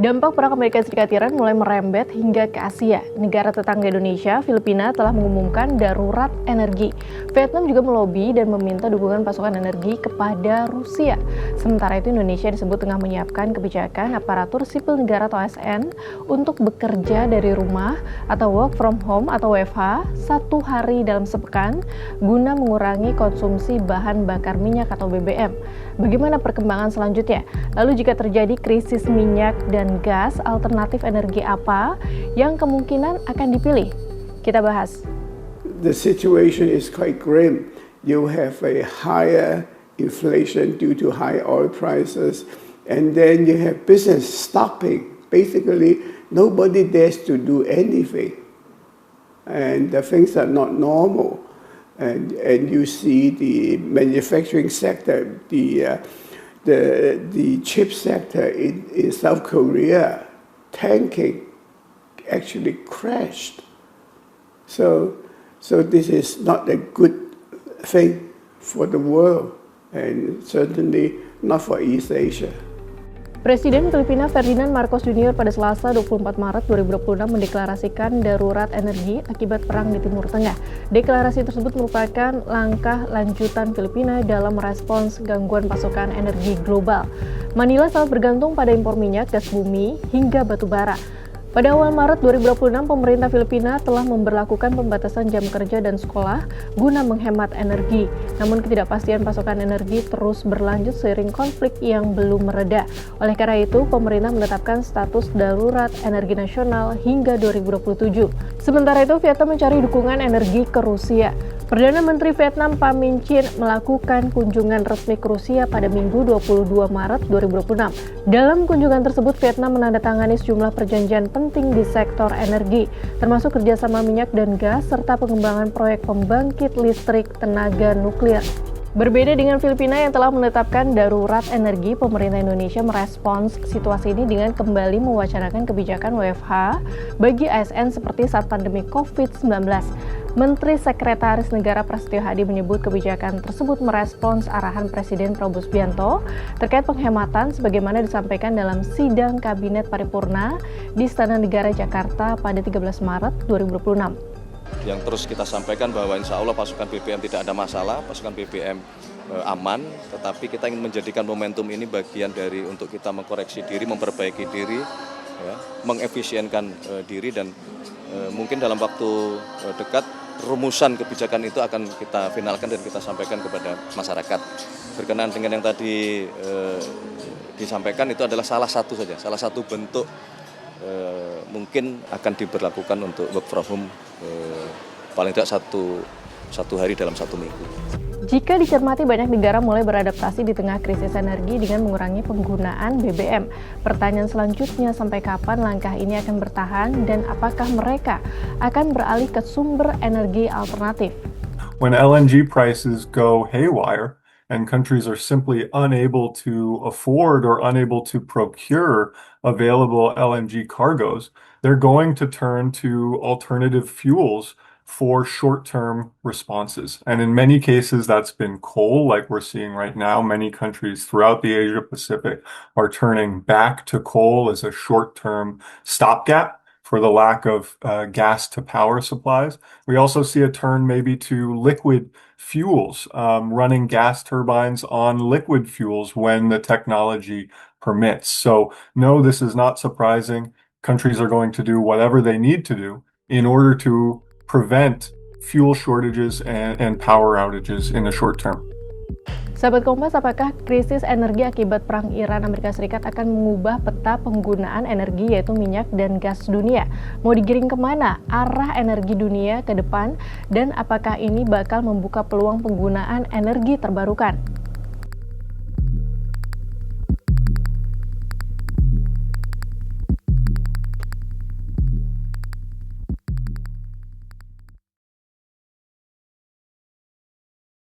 Dampak perang Amerika Serikat-Iran mulai merembet hingga ke Asia. Negara tetangga Indonesia, Filipina telah mengumumkan darurat energi. Vietnam juga melobi dan meminta dukungan pasokan energi kepada Rusia. Sementara itu Indonesia disebut tengah menyiapkan kebijakan aparatur sipil negara atau ASN untuk bekerja dari rumah atau work from home atau WFH 1 hari dalam sepekan guna mengurangi konsumsi bahan bakar minyak atau BBM. Bagaimana perkembangan selanjutnya? Lalu jika terjadi krisis minyak dan gas, alternatif energi apa yang kemungkinan akan dipilih? Kita bahas. The situation is quite grim. You have a higher inflation due to high oil prices, and then you have business stopping. Basically, nobody dares to do anything, and the things are not normal. And you see the manufacturing sector, the chip sector in South Korea tanking, actually crashed. So this is not a good thing for the world, and certainly not for East Asia. Presiden Filipina Ferdinand Marcos Jr. pada Selasa 24 Maret 2026 mendeklarasikan darurat energi akibat perang di Timur Tengah. Deklarasi tersebut merupakan langkah lanjutan Filipina dalam merespons gangguan pasokan energi global. Manila sangat bergantung pada impor minyak, gas bumi, hingga batu bara. Pada awal Maret 2026, pemerintah Filipina telah memberlakukan pembatasan jam kerja dan sekolah guna menghemat energi. Namun ketidakpastian pasokan energi terus berlanjut seiring konflik yang belum mereda. Oleh karena itu, pemerintah menetapkan status darurat energi nasional hingga 2027. Sementara itu, Vietnam mencari dukungan energi ke Rusia. Perdana Menteri Vietnam Pham Minh Chinh melakukan kunjungan resmi ke Rusia pada Minggu 22 Maret 2026. Dalam kunjungan tersebut, Vietnam menandatangani sejumlah perjanjian penting di sektor energi, termasuk kerjasama minyak dan gas, serta pengembangan proyek pembangkit listrik tenaga nuklir. Berbeda dengan Filipina yang telah menetapkan darurat energi, pemerintah Indonesia merespons situasi ini dengan kembali mewacanakan kebijakan WFH bagi ASN seperti saat pandemi COVID-19. Menteri Sekretaris Negara Prasetyo Hadi menyebut kebijakan tersebut merespons arahan Presiden Prabowo Subianto terkait penghematan sebagaimana disampaikan dalam sidang Kabinet Paripurna di Istana Negara Jakarta pada 13 Maret 2026. Yang terus kita sampaikan bahwa insya Allah pasukan BBM tidak ada masalah, pasukan BBM aman, tetapi kita ingin menjadikan momentum ini bagian dari untuk kita mengkoreksi diri, memperbaiki diri, ya, mengefisienkan diri, dan mungkin dalam waktu dekat rumusan kebijakan itu akan kita finalkan dan kita sampaikan kepada masyarakat. Berkenaan dengan yang tadi disampaikan, itu adalah salah satu bentuk mungkin akan diberlakukan untuk work from home paling tidak satu hari dalam 1 minggu. Jika dicermati, banyak negara mulai beradaptasi di tengah krisis energi dengan mengurangi penggunaan BBM. Pertanyaan selanjutnya, sampai kapan langkah ini akan bertahan dan apakah mereka akan beralih ke sumber energi alternatif? When LNG prices go haywire and countries are simply unable to afford or unable to procure available LNG cargoes, they're going to turn to alternative fuels for short-term responses. And in many cases, that's been coal, like we're seeing right now. Many countries throughout the Asia-Pacific are turning back to coal as a short-term stopgap for the lack of gas-to-power supplies. We also see a turn maybe to liquid fuels, running gas turbines on liquid fuels when the technology permits. So no, this is not surprising. Countries are going to do whatever they need to do in order to prevent fuel shortages and power outages in the short term. Sahabat Kompas, apakah krisis energi akibat perang Iran-Amerika Serikat akan mengubah peta penggunaan energi yaitu minyak dan gas dunia? Mau digiring kemana arah energi dunia ke depan, dan apakah ini bakal membuka peluang penggunaan energi terbarukan?